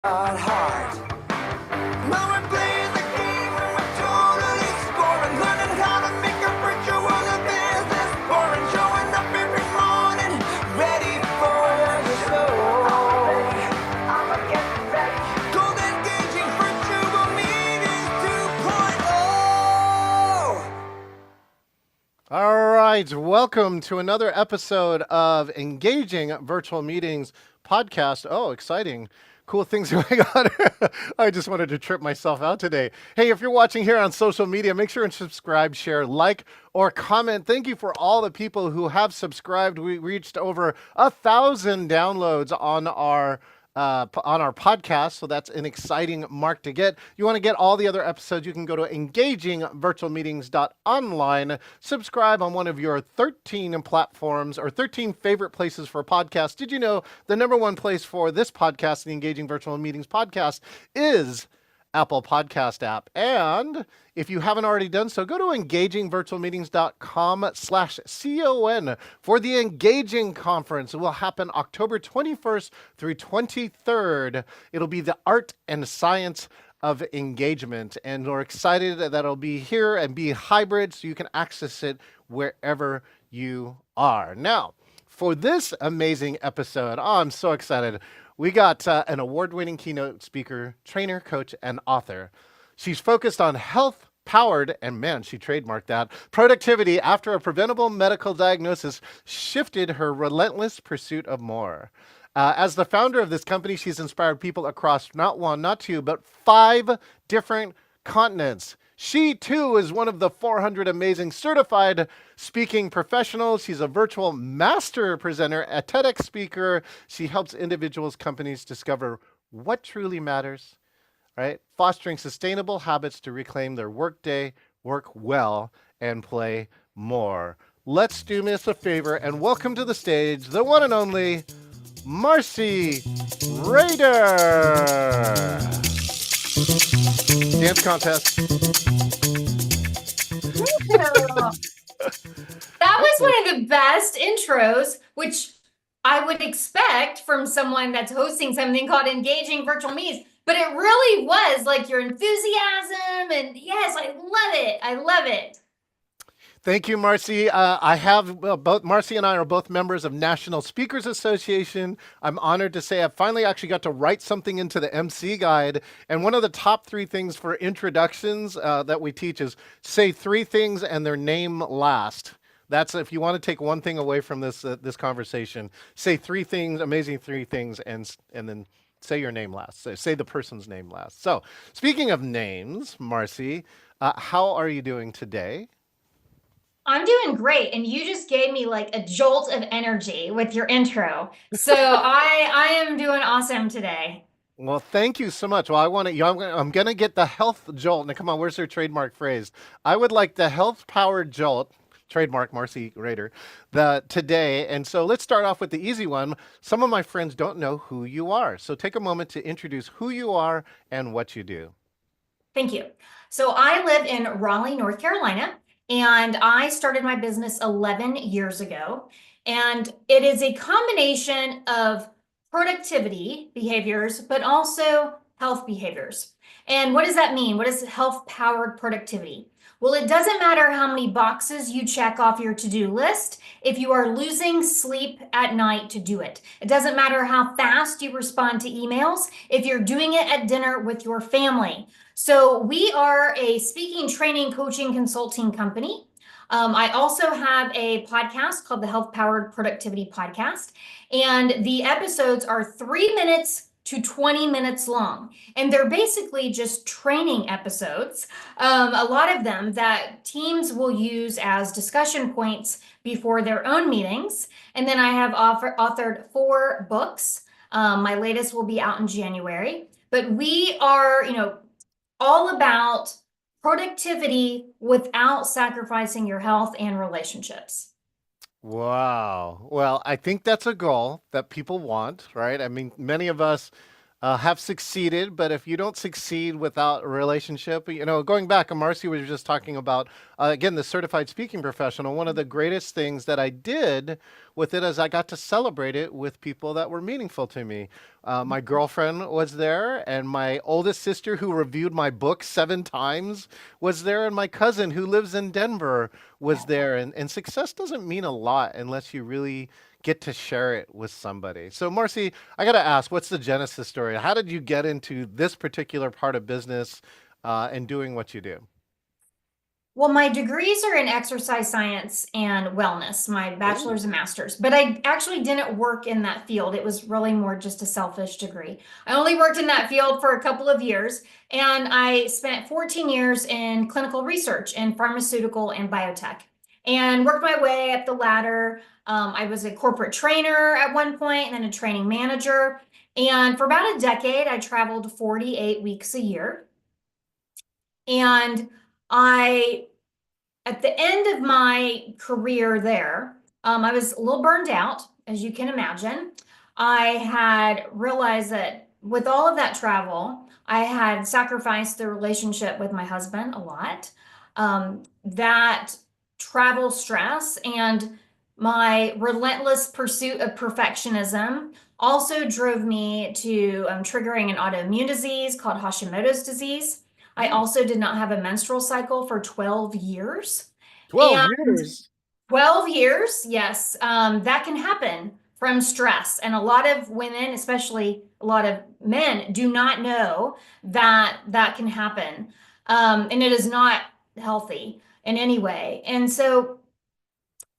Hard. Now we're playing the game and we're totally scoring. Learning how to make a virtual business boring. Showing up every morning, ready for the show. I'ma get ready. Gold engaging virtual meetings 2.0. All right, welcome to another episode of Engaging Virtual Meetings podcast. Oh, exciting. Cool things going on. I just wanted to trip myself out today. Hey, if you're watching here on social media, make sure and subscribe, share, like, or comment. Thank you for all the people who have subscribed. We reached over 1,000 downloads on our podcast, so that's an exciting mark to get. You want to get all the other episodes, you can go to engagingvirtualmeetings.online, subscribe on one of your 13 platforms or 13 favorite places for podcasts. Did you know the number one place for this podcast, the Engaging Virtual Meetings podcast, is Apple Podcast app? And if you haven't already done so, go to engagingvirtualmeetings.com/CON for the Engaging Conference. It will happen October 21st through 23rd. It'll be the art and science of engagement. And we're excited that it'll be here and be hybrid so you can access it wherever you are. Now, for this amazing episode, I'm so excited. We got an award-winning keynote speaker, trainer, coach, and author. She's focused on health-powered, and man, she trademarked that, productivity after a preventable medical diagnosis shifted her relentless pursuit of more. As the founder of this company, she's inspired people across not one, not two, but 5 different continents. She, too, is one of the 400 amazing certified speaking professionals. She's a virtual master presenter, a TEDx speaker. She helps individuals, companies discover what truly matters, right? Fostering sustainable habits to reclaim their workday, work well, and play more. Let's do me a favor and welcome to the stage the one and only Marcey Rader. Dance contest. That was one of the best intros, which I would expect from someone that's hosting something called Engaging Virtual Meetings. But it really was like your enthusiasm, and yes, I love it. I love it. Thank you, Marcey. Both Marcey and I are both members of National Speakers Association. I'm honored to say I finally actually got to write something into the MC guide. And one of the top 3 things for introductions that we teach is say 3 things and their name last. That's if you want to take one thing away from this conversation. Say 3 things, amazing 3 things, and then say your name last. Say the person's name last. So, speaking of names, Marcey, how are you doing today? I'm doing great, and you just gave me like a jolt of energy with your intro. So I am doing awesome today. Well, thank you so much. Well, I'm gonna get the health jolt. Now, come on, where's your trademark phrase? I would like the health powered jolt, trademark Marcey Rader, today. And so let's start off with the easy one. Some of my friends don't know who you are, so take a moment to introduce who you are and what you do. Thank you. So I live in Raleigh, North Carolina, and I started my business 11 years ago. And it is a combination of productivity behaviors, but also health behaviors. And what does that mean? What is health-powered productivity? Well, it doesn't matter how many boxes you check off your to-do list if you are losing sleep at night to do it. It doesn't matter how fast you respond to emails if you're doing it at dinner with your family. So we are a speaking, training, coaching, consulting company. I also have a podcast called the Health Powered Productivity Podcast, and the episodes are 3 minutes to 20 minutes long. And they're basically just training episodes, a lot of them that teams will use as discussion points before their own meetings. And then I have authored 4 books. My latest will be out in January. But we are, all about productivity without sacrificing your health and relationships. Wow. Well, I think that's a goal that people want, right? I mean, many of us have succeeded, but if you don't succeed without a relationship, going back, and Marcy was just talking about, again, the certified speaking professional, one of the greatest things that I did with it is I got to celebrate it with people that were meaningful to me. My girlfriend was there, and my oldest sister, who reviewed my book 7 times, was there, and my cousin, who lives in Denver, was there. And success doesn't mean a lot unless you really get to share it with somebody. So, Marcy, I got to ask, what's the genesis story? How did you get into this particular part of business and doing what you do? Well, my degrees are in exercise science and wellness, my Ooh. bachelor's and master's, but I actually didn't work in that field. It was really more just a selfish degree. I only worked in that field for a couple of years, and I spent 14 years in clinical research in pharmaceutical and biotech and worked my way up the ladder. I was a corporate trainer at one point and then a training manager. And for about a decade, I traveled 48 weeks a year. And I, at the end of my career there, I was a little burned out, as you can imagine. I had realized that with all of that travel, I had sacrificed the relationship with my husband a lot. That travel stress and my relentless pursuit of perfectionism also drove me to triggering an autoimmune disease called Hashimoto's disease. I Mm, also did not have a menstrual cycle for 12 years. 12 And years. 12 years, yes, that can happen from stress. And a lot of women, especially a lot of men, do not know that that can happen. And it is not healthy in any way. And so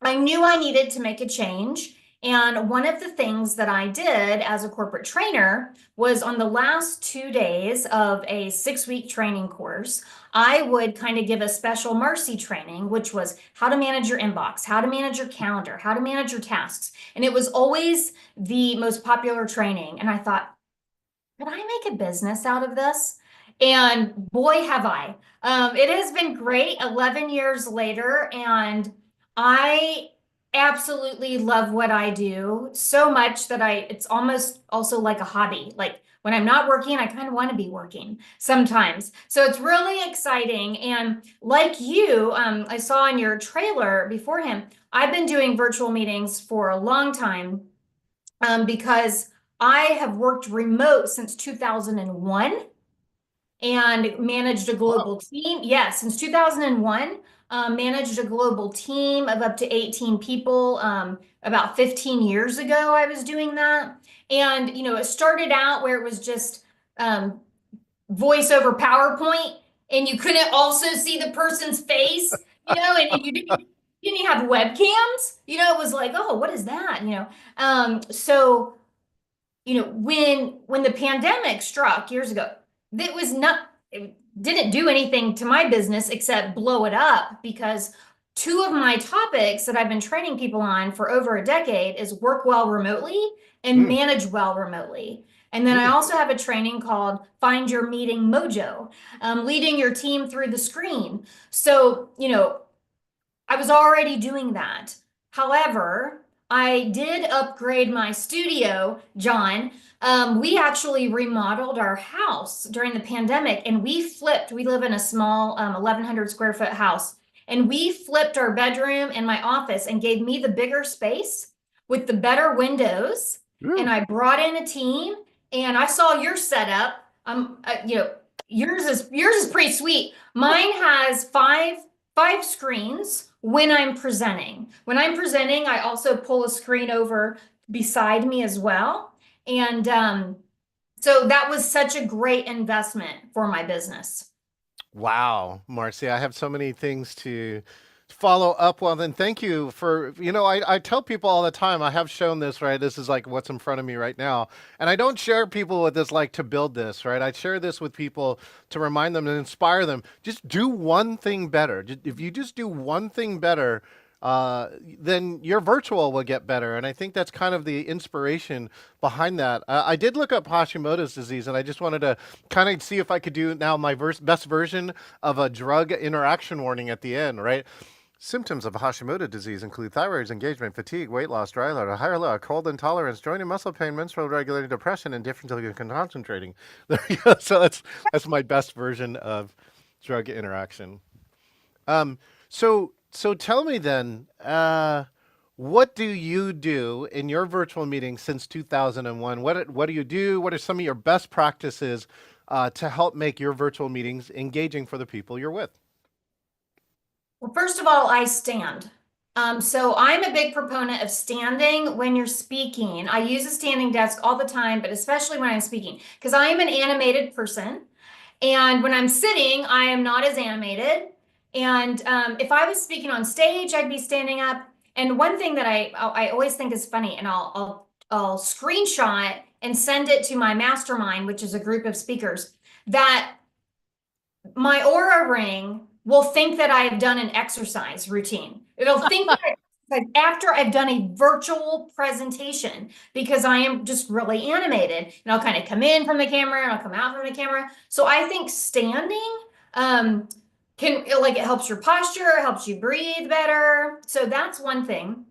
I knew I needed to make a change. And one of the things that I did as a corporate trainer was on the last 2 days of a 6-week training course, I would kind of give a special Marcy training, which was how to manage your inbox, how to manage your calendar, how to manage your tasks. And it was always the most popular training. And I thought, could I make a business out of this? And boy, have I. It has been great 11 years later, and I absolutely love what I do so much that it's almost also like a hobby. Like when I'm not working, I kind of want to be working sometimes. So it's really exciting. And like you, I saw in your trailer beforehand, I've been doing virtual meetings for a long time because I have worked remote since 2001 and managed a Wow. global team. Yes, since 2001, managed a global team of up to 18 people. About 15 years ago, I was doing that. And, it started out where it was just voice over PowerPoint, and you couldn't also see the person's face, and you didn't have webcams, it was like, oh, what is that? So when the pandemic struck years ago, it didn't do anything to my business except blow it up, because two of my topics that I've been training people on for over a decade is work well remotely and Mm, manage well remotely. And then I mm. also have a training called Find Your Meeting Mojo, leading your team through the screen. So, I was already doing that. However, I did upgrade my studio, John. We actually remodeled our house during the pandemic, and we live in a small 1,100 square foot house, and we flipped our bedroom and my office and gave me the bigger space with the better windows. And Ooh. I brought in a team, and I saw your setup. Yours is pretty sweet. Mine has five screens when I'm presenting. When I'm presenting, I also pull a screen over beside me as well. And so that was such a great investment for my business. Wow, Marcy, I have so many things to follow up on. And thank you for, I tell people all the time, I have shown this, right? This is like what's in front of me right now. And I don't share people with this like to build this, right? I share this with people to remind them and inspire them. Just do one thing better. If you just do one thing better, then your virtual will get better. And I think that's kind of the inspiration behind that. I did look up Hashimoto's disease, and I just wanted to kind of see if I could do now my best version of a drug interaction warning at the end, right? Symptoms of Hashimoto disease include thyroid engagement, fatigue, weight loss, dry load, a higher low, cold intolerance, joint and muscle pain, menstrual regulating depression, and difficulty in concentrating. There you go. So that's my best version of drug interaction. So tell me then, what do you do in your virtual meetings since 2001? What do you do? What are some of your best practices to help make your virtual meetings engaging for the people you're with? Well, first of all, I stand. So I'm a big proponent of standing when you're speaking. I use a standing desk all the time, but especially when I'm speaking, because I am an animated person. And when I'm sitting, I am not as animated. And if I was speaking on stage, I'd be standing up. And one thing that I always think is funny, and I'll screenshot and send it to my mastermind, which is a group of speakers, that my aura ring will think that I have done an exercise routine. It'll think that after I've done a virtual presentation, because I am just really animated, and I'll kind of come in from the camera and I'll come out from the camera. So I think standing it helps your posture, helps you breathe better. So that's one thing.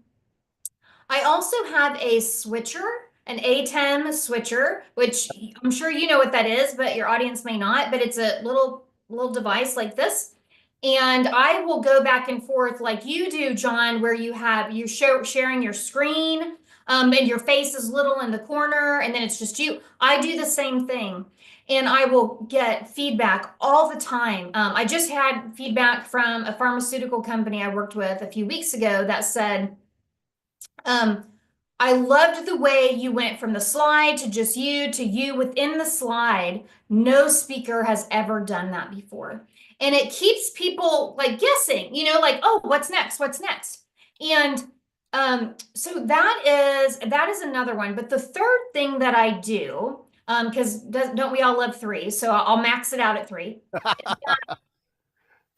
I also have a switcher, an ATEM switcher, which I'm sure you know what that is, but your audience may not, but it's a little device like this. And I will go back and forth like you do, John, where you sharing your screen, and your face is little in the corner, and then it's just you. I do the same thing, and I will get feedback all the time. I just had feedback from a pharmaceutical company I worked with a few weeks ago that said, I loved the way you went from the slide to you within the slide. No speaker has ever done that before. And it keeps people like guessing, like, oh, what's next? What's next? And so that is another one. But the third thing that I do, because don't we all love three? So I'll max it out at three.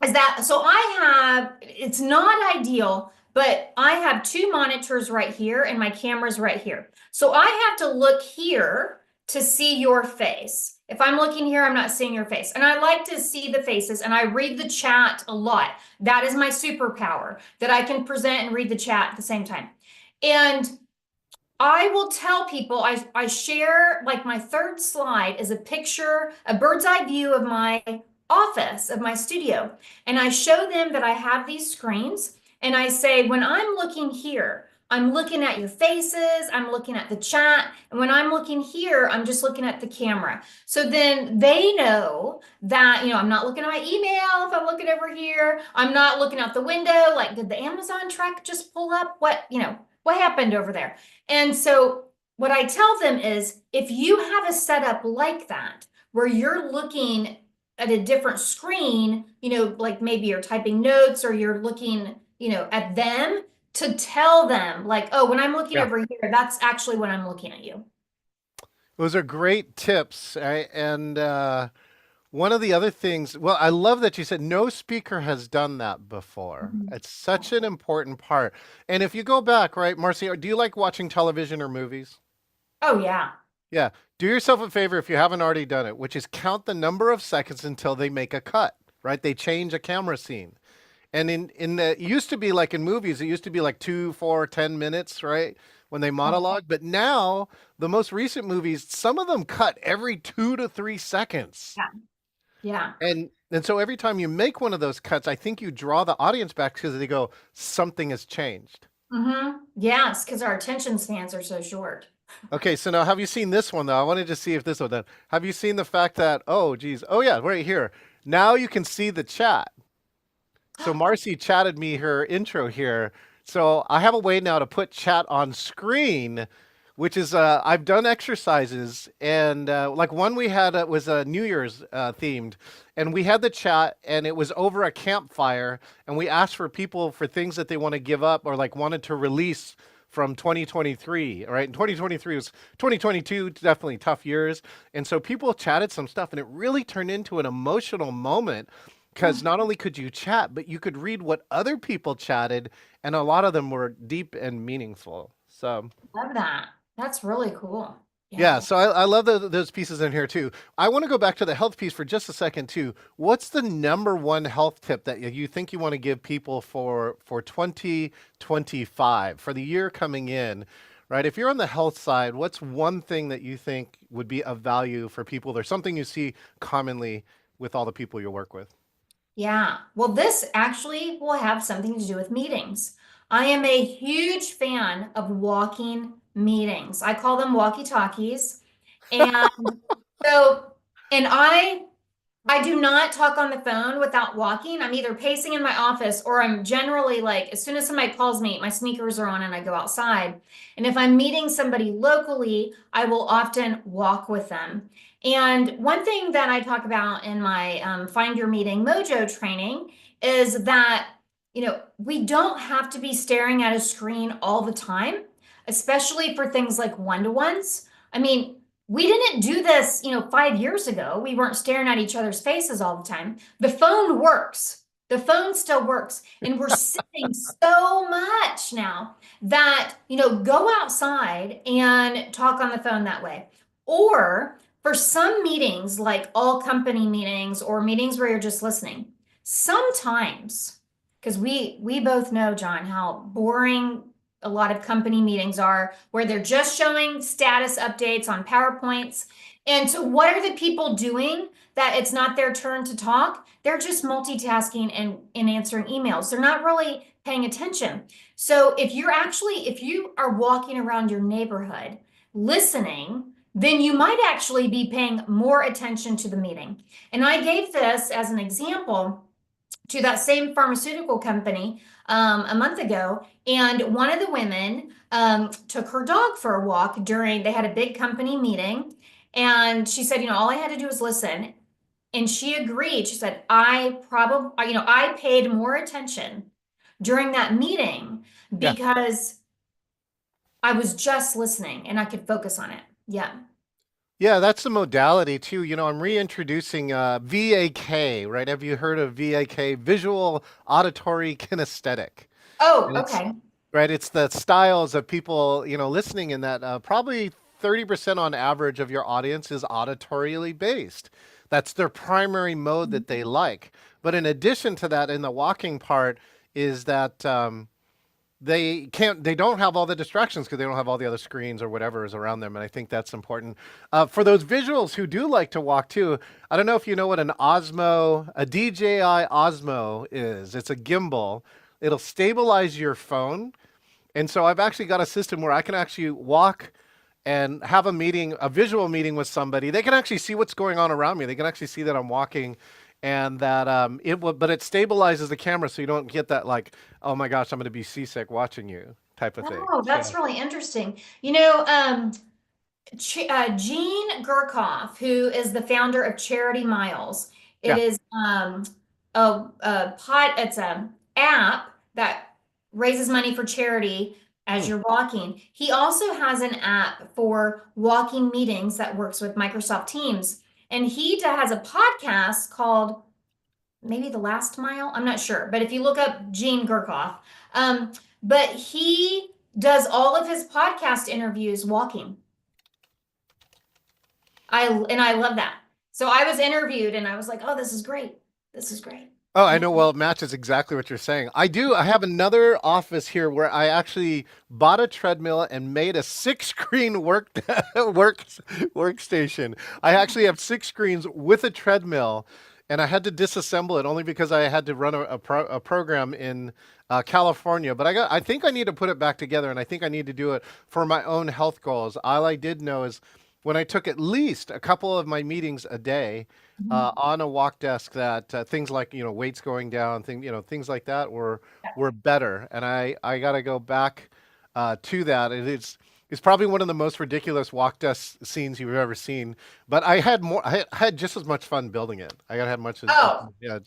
It's not ideal, but I have two monitors right here and my camera's right here. So I have to look here to see your face. If I'm looking here, I'm not seeing your face. And I like to see the faces, and I read the chat a lot. That is my superpower, that I can present and read the chat at the same time. And I will tell people, I share, like, my third slide is a picture, a bird's eye view of my office, of my studio. And I show them that I have these screens, and I say, when I'm looking here, I'm looking at your faces, I'm looking at the chat, and when I'm looking here, I'm just looking at the camera. So then they know that, I'm not looking at my email if I'm looking over here. I'm not looking out the window, like, did the Amazon truck just pull up? What happened over there? And so what I tell them is, if you have a setup like that, where you're looking at a different screen, like maybe you're typing notes or you're looking, at them, to tell them like, oh, when I'm looking over here, that's actually when I'm looking at you. Those are great tips. And one of the other things, well, I love that you said no speaker has done that before. It's such an important part. And if you go back, right, Marcey, do you like watching television or movies? Oh, yeah. Yeah. Do yourself a favor if you haven't already done it, which is count the number of seconds until they make a cut, right? They change a camera scene. And it used to be like in movies, it used to be like 2, 4, 10 minutes, right? When they monologue. But now the most recent movies, some of them cut every 2 to 3 seconds. Yeah. And so every time you make one of those cuts, I think you draw the audience back because they go, something has changed. Yes, because our attention spans are so short. Okay, so now have you seen this one though? I wanted to see if this one done. Have you seen the fact that, oh yeah, right here. Now you can see the chat. So Marcey chatted me her intro here. So I have a way now to put chat on screen, which is, I've done exercises, and like one we had was a New Year's themed, and we had the chat, and it was over a campfire, and we asked for people for things that they want to give up or like wanted to release from 2023, right? And 2023 was 2022, definitely tough years. And so people chatted some stuff, and it really turned into an emotional moment. Because not only could you chat, but you could read what other people chatted, and a lot of them were deep and meaningful. So Love that. That's really cool. Yeah, Yeah. so I love those pieces in here too. I want to go back to the health piece for just a second too. What's the number one health tip that you think you want to give people for 2025 for the year coming in, right? If you're on the health side, what's one thing that you think would be of value for people? There's something you see commonly with all the people you work with. Yeah. Well, this actually will have something to do with meetings. I am a huge fan of walking meetings. I call them walkie-talkies. And so, and I do not talk on the phone without walking. I'm either pacing in my office or I'm generally like, as soon as somebody calls me, my sneakers are on and I go outside. And if I'm meeting somebody locally, I will often walk with them. And one thing that I talk about in my Find Your Meeting Mojo training is that, we don't have to be staring at a screen all the time, especially for things like one-to-ones. I mean, we didn't do this, 5 years ago. We weren't staring at each other's faces all the time. The phone works. The phone still works. And we're sitting so much now that, go outside and talk on the phone that way. Or for some meetings, like all company meetings or meetings where you're just listening, sometimes, because we both know, John, how boring a lot of company meetings are, where they're just showing status updates on PowerPoints. And so what are the people doing that it's not their turn to talk? They're just multitasking and answering emails. They're not really paying attention. So if you are walking around your neighborhood listening, then you might actually be paying more attention to the meeting. And I gave this as an example to that same pharmaceutical company a month ago, and one of the women took her dog for a walk they had a big company meeting, and she said, all I had to do was listen. And she agreed. She said, I paid more attention during that meeting Yeah. because I was just listening and I could focus on it. Yeah. Yeah, that's the modality too. I'm reintroducing VAK, right? Have you heard of VAK? Visual Auditory Kinesthetic. Oh, And it's okay. right. It's the styles of people, listening in that probably 30% on average of your audience is auditorially based. That's their primary mode that they like. But in addition to that, in the walking part, is that they don't have all the distractions because they don't have all the other screens or whatever is around them. And I think that's important. For those visuals who do like to walk too, I don't know if you know what a DJI Osmo is. It's a gimbal. It'll stabilize your phone. And so I've actually got a system where I can actually walk and have a visual meeting with somebody. They can actually see what's going on around me. They can actually see that I'm walking, and that but it stabilizes the camera so you don't get that like, oh my gosh, I'm going to be seasick watching you type of thing. Oh, that's So really interesting. Gene Gurkoff, who is the founder of Charity Miles, it yeah. is it's a app that raises money for charity as Hmm. you're walking. He also has an app for walking meetings that works with Microsoft Teams, and has a podcast called maybe The Last Mile. I'm not sure, but if you look up Gene Gurkoff, but he does all of his podcast interviews walking. I love that. So I was interviewed and I was like, oh, this is great. This is great. Oh, I Yeah. know. Well, it matches exactly what you're saying. I do. I have another office here where I actually bought a treadmill and made a six-screen workstation. I actually have six screens with a treadmill, and I had to disassemble it only because I had to run a program in California. But I think I need to put it back together, and I think I need to do it for my own health goals. All I did know is when I took at least a couple of my meetings a day Mhm. on a walk desk, that things like weights going down, things like that were better, and I got to go back to that. It's probably one of the most ridiculous walk desk scenes you've ever seen, but I had just as much fun building it. I got to have much as Oh, yeah,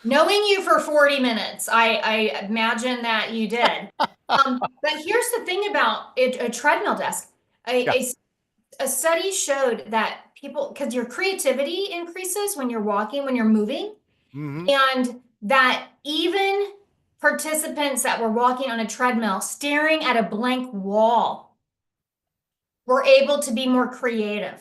knowing you for 40 minutes, I imagine that you did. But here's the thing about a treadmill desk. yeah. A, a, a study showed that because your creativity increases when you're walking, when you're moving, Hmm. and that even participants that were walking on a treadmill staring at a blank wall we're able to be more creative.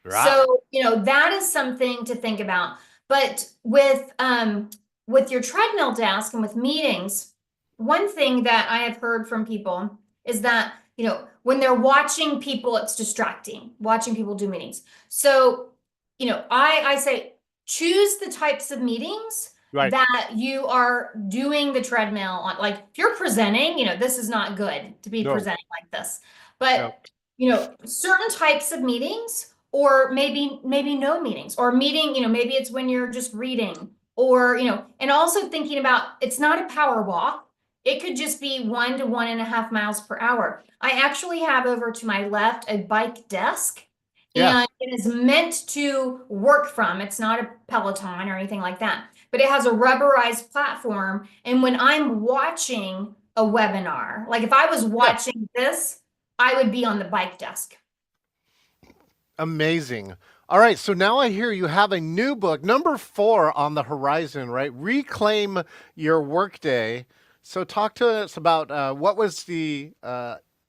Right. So, that is something to think about. But with your treadmill desk and with meetings, one thing that I have heard from people is that, when they're watching people, it's distracting, watching people do meetings. So, I say choose the types of meetings Right. that you are doing the treadmill on. Like if you're presenting, this is not good to be No. presenting like this. No. But certain types of meetings, or maybe no meetings, or meeting, maybe it's when you're just reading, or and also thinking about, it's not a power walk. It could just be 1 to 1.5 miles per hour. I actually have over to my left a bike desk, Yes. and it is meant to work from. It's not a Peloton or anything like that, but it has a rubberized platform. And when I'm watching a webinar, like if I was watching this, I would be on the bike desk. Amazing. All right, so now I hear you have a new book, number 4 on the horizon, right? Reclaim Your Workday. So talk to us about what was the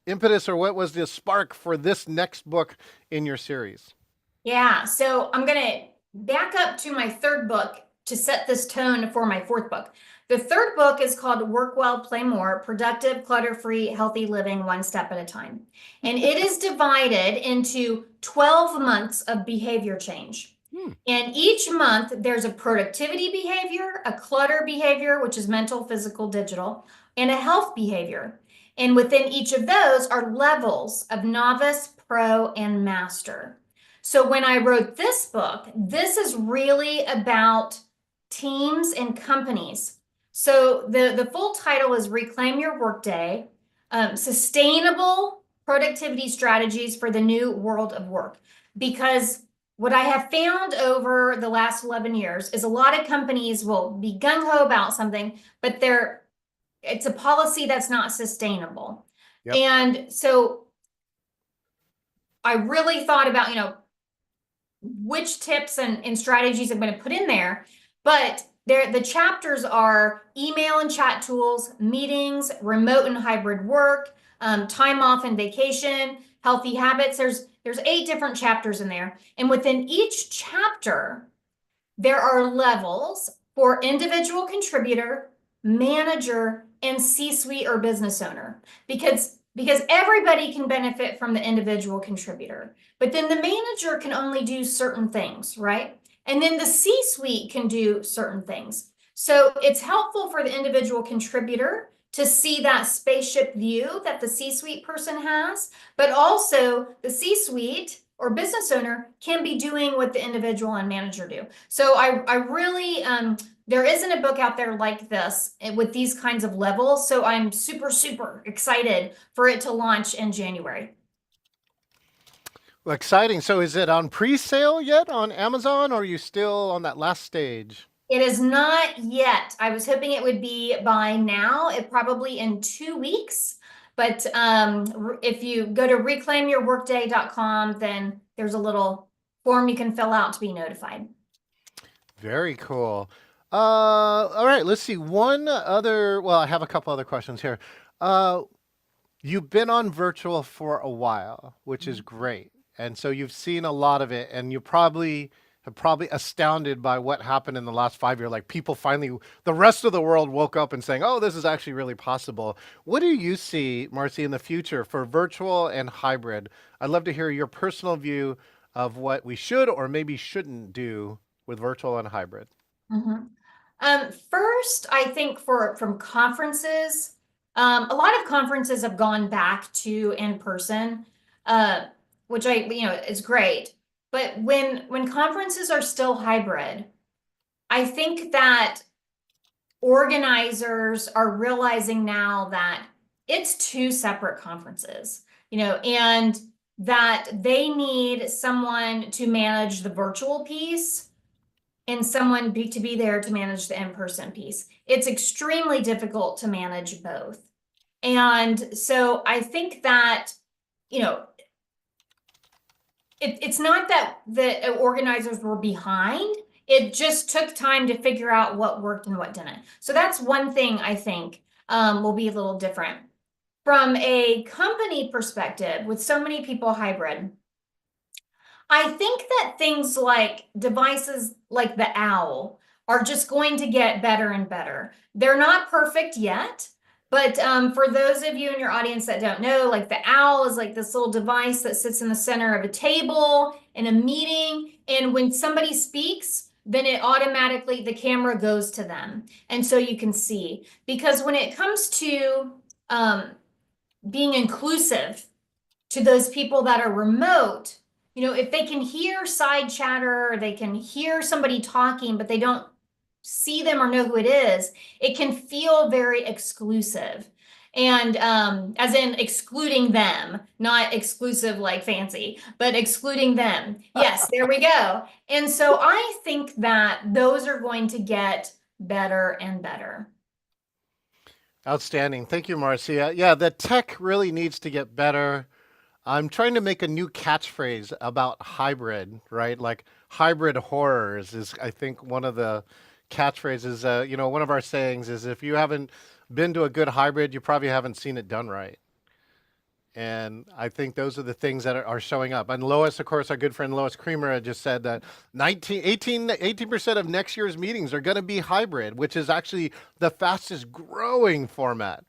impetus, or what was the spark for this next book in your series? Yeah, so I'm going to back up to my third book to set this tone for my fourth book. The third book is called Work Well, Play More: Productive, Clutter-Free, Healthy Living One Step at a Time. And it is divided into 12 months of behavior change. And each month there's a productivity behavior, a clutter behavior, which is mental, physical, digital, and a health behavior. And within each of those are levels of novice, pro, and master. So when I wrote this book, this is really about teams and companies. So the full title is Reclaim Your Workday, Sustainable Productivity Strategies for the New World of Work. Because what I have found over the last 11 years is a lot of companies will be gung-ho about something, but it's a policy that's not sustainable. Yep. And so I really thought about, which tips and strategies I'm going to put in there. But the chapters are email and chat tools, meetings, remote and hybrid work, time off and vacation, healthy habits. There's 8 different chapters in there. And within each chapter, there are levels for individual contributor, manager, and C-suite or business owner, because everybody can benefit from the individual contributor, but then the manager can only do certain things, right? And then the C-suite can do certain things. So it's helpful for the individual contributor to see that spaceship view that the C-suite person has, but also the C-suite or business owner can be doing what the individual and manager do. So I really, there isn't a book out there like this with these kinds of levels. So I'm super, super excited for it to launch in January. Well, exciting. So is it on pre-sale yet on Amazon, or are you still on that last stage? It is not yet. I was hoping it would be by now, probably in 2 weeks. But if you go to reclaimyourworkday.com, then there's a little form you can fill out to be notified. Very cool. All right, let's see. Well, I have a couple other questions here. You've been on virtual for a while, which is great. And so you've seen a lot of it, and you probably astounded by what happened in the last 5 years. Like people finally, the rest of the world woke up and saying, oh, this is actually really possible. What do you see, Marcey, in the future for virtual and hybrid? I'd love to hear your personal view of what we should or maybe shouldn't do with virtual and hybrid. First, I think from conferences, a lot of conferences have gone back to in person, which is great. But when conferences are still hybrid, I think that organizers are realizing now that it's 2 separate conferences, and that they need someone to manage the virtual piece and someone to be there to manage the in-person piece. It's extremely difficult to manage both. And so I think that, it's not that the organizers were behind. It just took time to figure out what worked and what didn't. So that's one thing I think will be a little different. from a company perspective, with so many people hybrid, I think that things like devices like the owl are just going to get better and better. They're not perfect yet, but for those of you in your audience that don't know, like the owl is like this little device that sits in the center of a table in a meeting. And when somebody speaks, then it automatically, the camera goes to them. And so you can see, because when it comes to being inclusive to those people that are remote, if they can hear side chatter, or they can hear somebody talking, but they don't see them or know who it is, it can feel very exclusive. And as in excluding them, not exclusive like fancy, but excluding them. Yes, there we go. And so I think that those are going to get better and better. Outstanding. Thank you, Marcy. Yeah, the tech really needs to get better. I'm trying to make a new catchphrase about hybrid, right? Like hybrid horrors is, I think, one of the catchphrases. One of our sayings is if you haven't been to a good hybrid, you probably haven't seen it done right. And I think those are the things that are showing up. And Lois, of course, our good friend Lois Creamer just said that 18% of next year's meetings are going to be hybrid, which is actually the fastest growing format.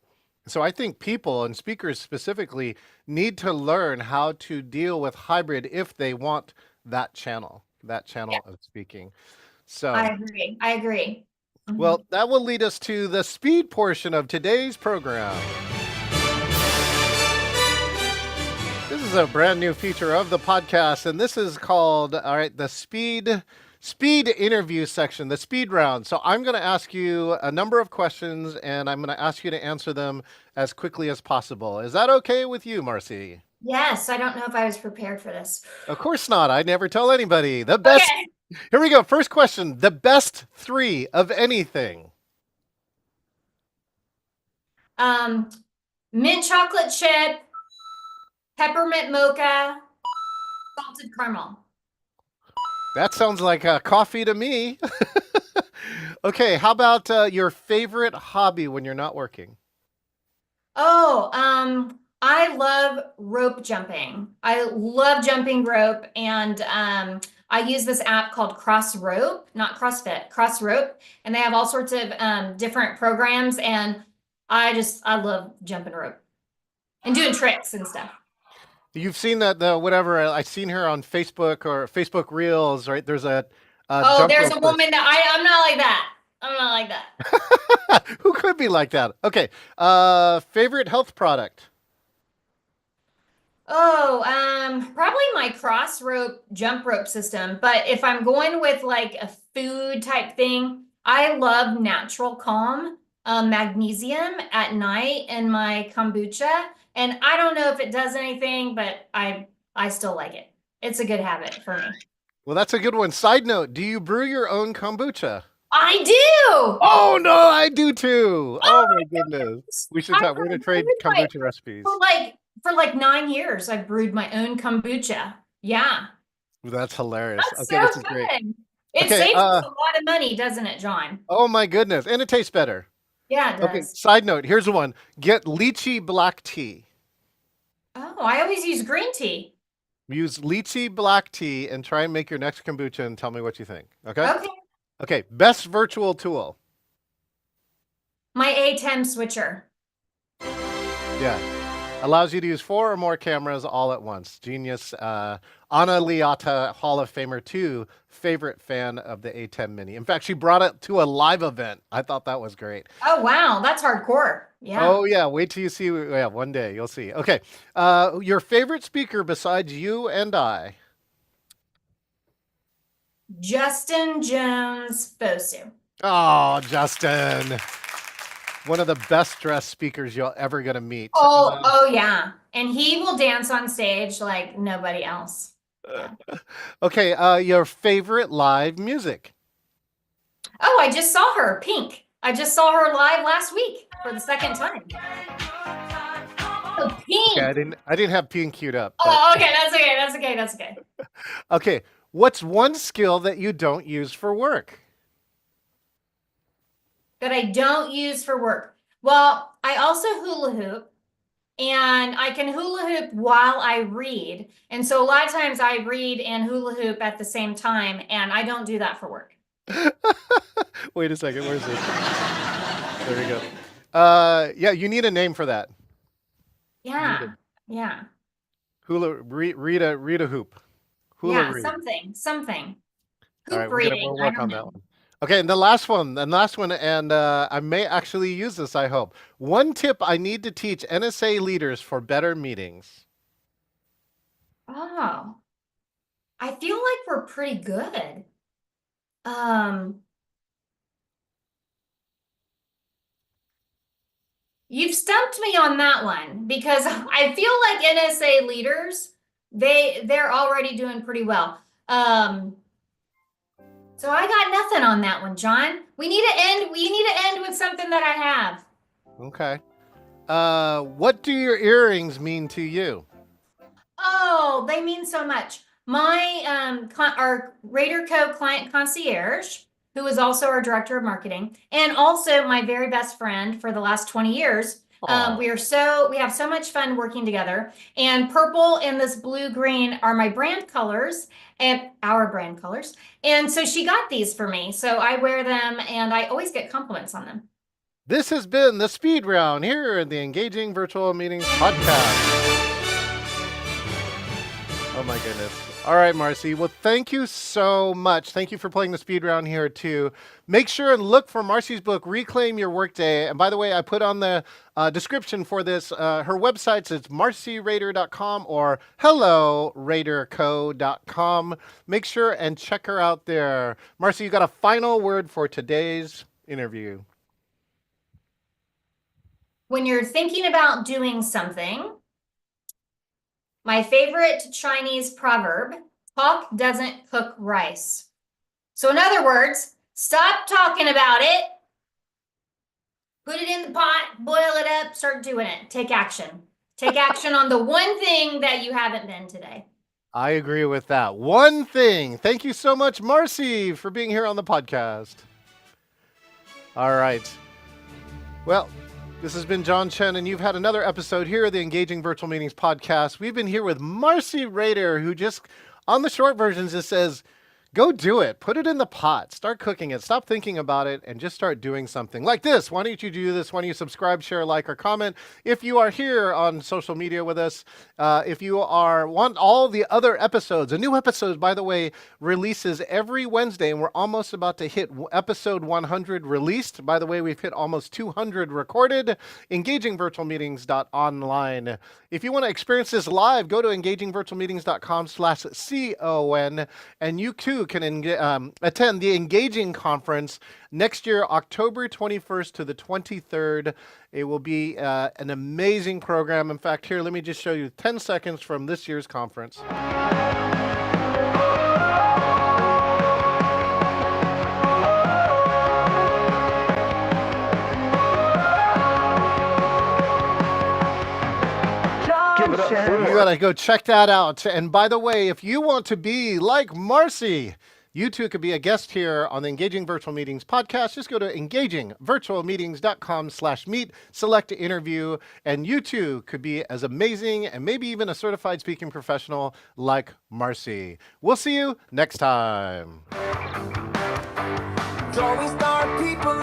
So I think people and speakers specifically need to learn how to deal with hybrid if they want that channel of speaking. So I agree. I agree. well, that will lead us to the speed portion of today's program. This is a brand new feature of the podcast, and this is called, all right, the speed interview section, the speed round. So I'm going to ask you a number of questions, and I'm going to ask you to answer them as quickly as possible. Is that okay with you, Marcy? Yes, I don't know if I was prepared for this. Of course not. I never tell anybody. The best. Okay. Here we go. First question. The best three of anything. Mint chocolate chip, peppermint mocha, salted caramel. That sounds like coffee to me. Okay, how about your favorite hobby when you're not working? Oh, I love rope jumping. I love jumping rope, and I use this app called Cross Rope, not CrossFit, Cross Rope, and they have all sorts of different programs, and I love jumping rope and doing tricks and stuff. You've seen that whatever I've seen her on Facebook or Facebook Reels, right? There's a Oh, there's a woman that I'm not like that. I'm not like that. Who could be like that? Okay. Favorite health product? Oh, probably my cross rope jump rope system. But if I'm going with like a food type thing, I love Natural Calm magnesium at night in my kombucha. And I don't know if it does anything, but I still like it. It's a good habit for me. Well, that's a good one. Side note, do you brew your own kombucha? I do. Oh no, I do too. Oh my goodness. We're I've gonna trade brewed my- kombucha recipes. For like 9 years, I've brewed my own kombucha. Yeah. That's hilarious. That's Okay, so this is great. good. It Okay, saves us a lot of money, doesn't it, John? Oh my goodness. And it tastes better. Yeah, it Okay, does. side note, here's the one. Get lychee black tea. Oh, I always use green tea. Use lychee black tea and try and make your next kombucha and tell me what you think. Okay? Okay. Okay, best virtual tool. My A10 switcher. Yeah. Allows you to use 4 or more cameras all at once. Genius. Anna Liotta, Hall of Famer 2, favorite fan of the A10 Mini. In fact, she brought it to a live event. I thought that was great. Oh, wow. That's hardcore. Yeah. Oh, yeah. Wait till you see. Yeah, one day you'll see. Okay. Your favorite speaker besides you and I? Justin Jones Fosu. Oh, Justin. One of the best dressed speakers you'll ever get to meet. Oh, yeah. And he will dance on stage like nobody else. Okay. Your favorite live music? Oh, I just saw her, Pink. I just saw her live last week for the second time. Oh, Pink. Okay, I didn't have Pink queued up. But... Oh, okay. That's okay. Okay. What's one skill that you don't use for work? That I don't use for work. Well, I also hula hoop. and I can hula hoop while I read. And so a lot of times I read and hula hoop at the same time, and I don't do that for work. Wait a second. Where's this? There we go. Yeah, you need a name for that. Yeah. Yeah. Rita hoop. Hula Yeah. read. Something. All Hoop right, reading. we'll I work don't on know. that one. Okay, and the last one, and I may actually use this, I hope. One tip I need to teach NSA leaders for better meetings. Oh, I feel like we're pretty good. You've stumped me on that one because I feel like NSA leaders, they're already doing pretty well. So I got nothing on that one, John. We need to end with something that I have. Okay. What do your earrings mean to you? Oh, they mean so much. My our RaderCo client concierge, who is also our director of marketing, and also my very best friend for the last 20 years. Aw. We have so much fun working together. And purple and this blue green are my brand colors and our brand colors. And so she got these for me. So I wear them and I always get compliments on them. This has been the Speed Round here in the Engaging Virtual Meetings podcast. Oh my goodness. All right, Marcey. Well, thank you so much. Thank you for playing the speed round here too. Make sure and look for Marcey's book, Reclaim Your Workday. And by the way, I put on the description for this, her websites, it's marceyrader.com or hello.raderco.com. Make sure and check her out there. Marcey, you got a final word for today's interview. When you're thinking about doing something, my favorite Chinese proverb, talk doesn't cook rice. So in other words, stop talking about it, put it in the pot, boil it up, start doing it. Take action. Take action on the one thing that you haven't been today. I agree with that. One thing. Thank you so much, Marcey, for being here on the podcast. All right. Well, this has been John Chen, and you've had another episode here of the Engaging Virtual Meetings podcast. We've been here with Marcey Rader, who just, on the short versions, just says, go do it. Put it in the pot. Start cooking it. Stop thinking about it and just start doing something like this. Why don't you do this? Why don't you subscribe, share, like, or comment? If you are here on social media with us, if you want all the other episodes, a new episode, by the way, releases every Wednesday, and we're almost about to hit episode 100 released. By the way, we've hit almost 200 recorded. EngagingVirtualMeetings.online. If you want to experience this live, go to EngagingVirtualMeetings.com/CON, and you too can attend the Engaging Conference next year, October 21st to the 23rd. It will be an amazing program. In fact, here, let me just show you 10 seconds from this year's conference. You gotta go check that out. And by the way, if you want to be like Marcey, you too could be a guest here on the Engaging Virtual Meetings podcast. Just go to engagingvirtualmeetings.com/meet, select interview, and you too could be as amazing and maybe even a certified speaking professional like Marcey. We'll see you next time. Drawing star people